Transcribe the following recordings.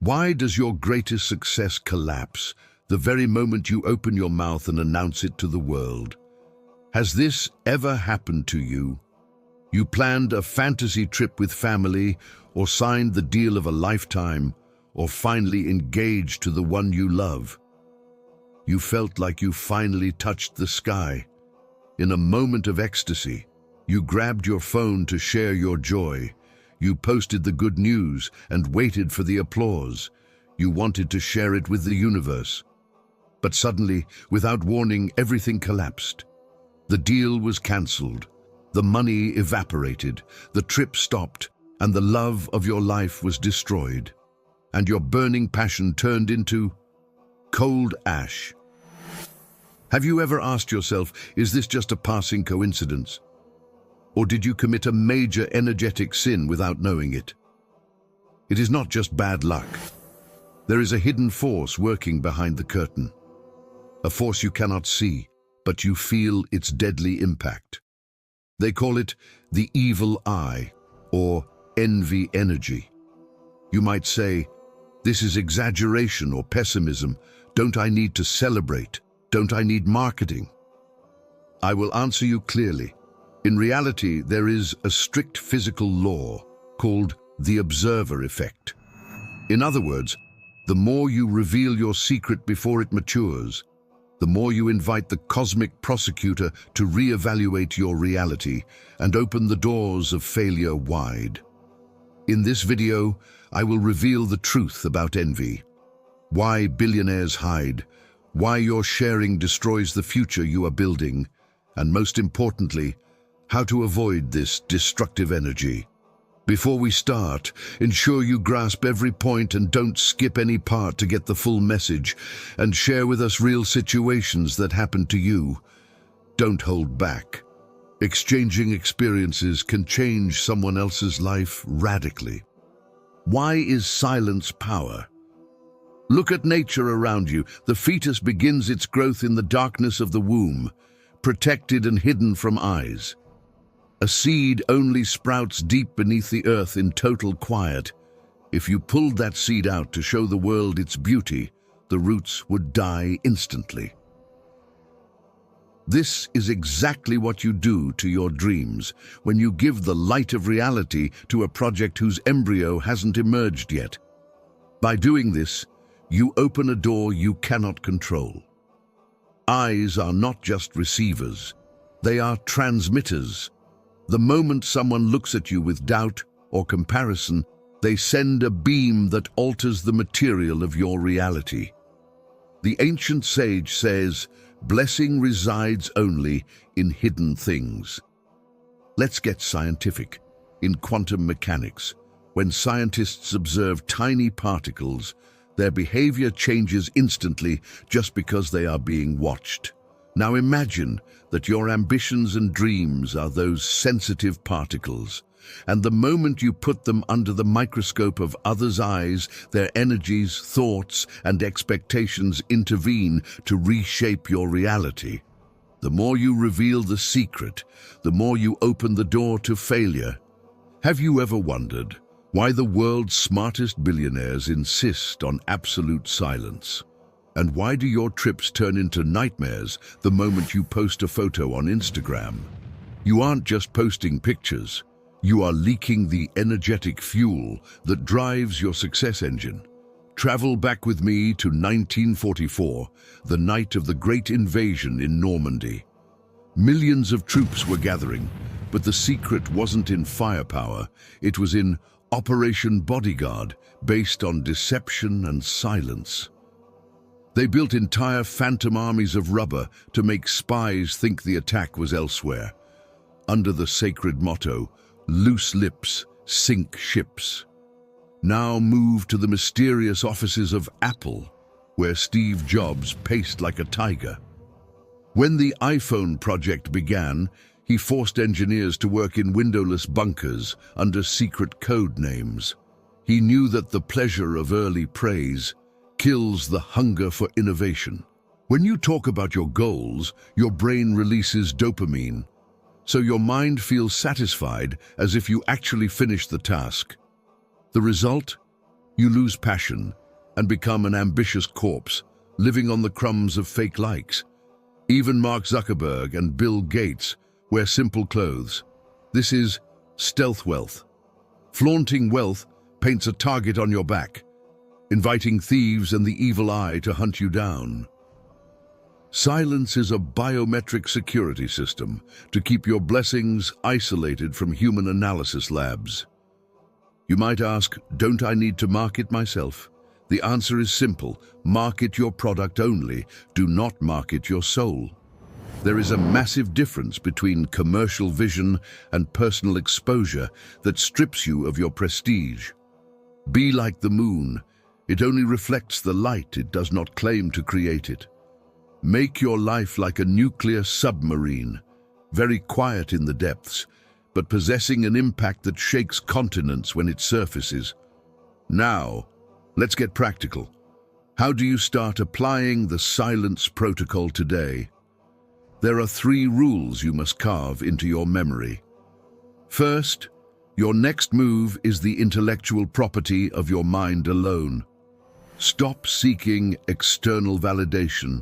Why does your greatest success collapse the very moment you open your mouth and announce it to the world? Has this ever happened to you? You planned a fantasy trip with family, or signed the deal of a lifetime, or finally engaged to the one you love. You felt like you finally touched the sky. In a moment of ecstasy, you grabbed your phone to share your joy. You posted the good news and waited for the applause. You wanted to share it with the universe. But suddenly, without warning, everything collapsed. The deal was cancelled. The money evaporated. The trip stopped, and the love of your life was destroyed. And your burning passion turned into cold ash. Have you ever asked yourself, is this just a passing coincidence? Or did you commit a major energetic sin without knowing it? It is not just bad luck. There is a hidden force working behind the curtain. A force you cannot see, but you feel its deadly impact. They call it the evil eye, or envy energy. You might say, this is exaggeration or pessimism. Don't I need to celebrate? Don't I need marketing? I will answer you clearly. In reality, there is a strict physical law called the observer effect. In other words, the more you reveal your secret before it matures, the more you invite the cosmic prosecutor to reevaluate your reality and open the doors of failure wide. In this video, I will reveal the truth about envy, why billionaires hide, why your sharing destroys the future you are building, and most importantly, how to avoid this destructive energy. Before we start, ensure you grasp every point and don't skip any part to get the full message, and share with us real situations that happened to you. Don't hold back. Exchanging experiences can change someone else's life radically. Why is silence power? Look at nature around you. The fetus begins its growth in the darkness of the womb, protected and hidden from eyes. A seed only sprouts deep beneath the earth in total quiet. If you pulled that seed out to show the world its beauty, the roots would die instantly. This is exactly what you do to your dreams when you give the light of reality to a project whose embryo hasn't emerged yet. By doing this, you open a door you cannot control. Eyes are not just receivers, they are transmitters. The moment someone looks at you with doubt or comparison, they send a beam that alters the material of your reality. The ancient sage says, blessing resides only in hidden things. Let's get scientific. In quantum mechanics, when scientists observe tiny particles, their behavior changes instantly just because they are being watched. Now imagine that your ambitions and dreams are those sensitive particles, and the moment you put them under the microscope of others' eyes, their energies, thoughts, and expectations intervene to reshape your reality. The more you reveal the secret, the more you open the door to failure. Have you ever wondered why the world's smartest billionaires insist on absolute silence? And why do your trips turn into nightmares the moment you post a photo on Instagram? You aren't just posting pictures, you are leaking the energetic fuel that drives your success engine. Travel back with me to 1944, the night of the Great Invasion in Normandy. Millions of troops were gathering, but the secret wasn't in firepower, it was in Operation Bodyguard, based on deception and silence. They built entire phantom armies of rubber to make spies think the attack was elsewhere, under the sacred motto, loose lips sink ships. Now move to the mysterious offices of Apple, where Steve Jobs paced like a tiger. When the iPhone project began, he forced engineers to work in windowless bunkers under secret code names. He knew that the pleasure of early praise kills the hunger for innovation. When you talk about your goals, your brain releases dopamine, so your mind feels satisfied as if you actually finished the task. The result? You lose passion and become an ambitious corpse, living on the crumbs of fake likes. Even Mark Zuckerberg and Bill Gates wear simple clothes. This is stealth wealth. Flaunting wealth paints a target on your back, inviting thieves and the evil eye to hunt you down. Silence is a biometric security system to keep your blessings isolated from human analysis labs. You might ask, don't I need to market myself? The answer is simple: market your product only, do not market your soul. There is a massive difference between commercial vision and personal exposure that strips you of your prestige. Be like the moon. It only reflects the light, it does not claim to create it. Make your life like a nuclear submarine, very quiet in the depths, but possessing an impact that shakes continents when it surfaces. Now, let's get practical. How do you start applying the silence protocol today? There are 3 rules you must carve into your memory. First, your next move is the intellectual property of your mind alone. Stop seeking external validation.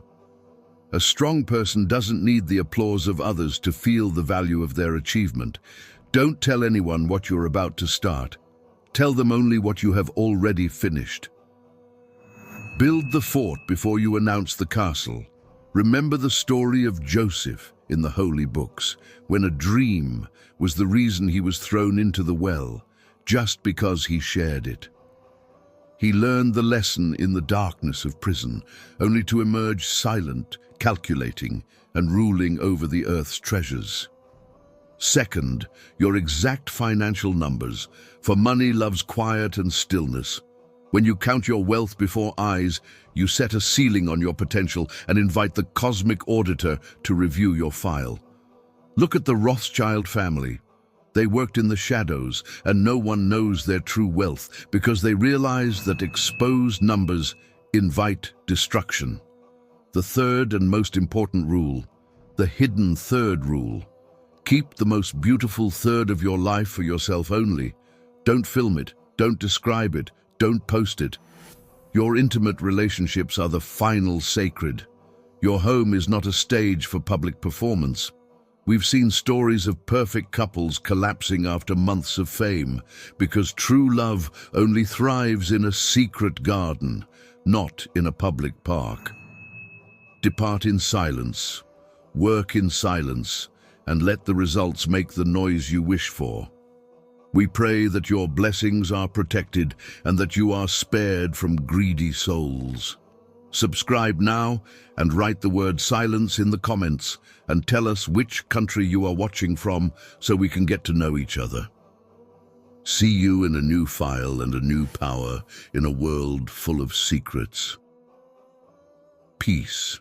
A strong person doesn't need the applause of others to feel the value of their achievement. Don't tell anyone what you're about to start. Tell them only what you have already finished. Build the fort before you announce the castle. Remember the story of Joseph in the holy books, when a dream was the reason he was thrown into the well, just because he shared it. He learned the lesson in the darkness of prison, only to emerge silent, calculating, and ruling over the earth's treasures. Second, your exact financial numbers, for money loves quiet and stillness. When you count your wealth before eyes, you set a ceiling on your potential and invite the cosmic auditor to review your file. Look at the Rothschild family. They worked in the shadows, and no one knows their true wealth because they realize that exposed numbers invite destruction. The third and most important rule, the hidden third rule. Keep the most beautiful third of your life for yourself only. Don't film it, don't describe it, don't post it. Your intimate relationships are the final sacred. Your home is not a stage for public performance. We've seen stories of perfect couples collapsing after months of fame because true love only thrives in a secret garden, not in a public park. Depart in silence, work in silence, and let the results make the noise you wish for. We pray that your blessings are protected and that you are spared from greedy souls. Subscribe now and write the word silence in the comments and tell us which country you are watching from so we can get to know each other. See you in a new file and a new power in a world full of secrets. Peace.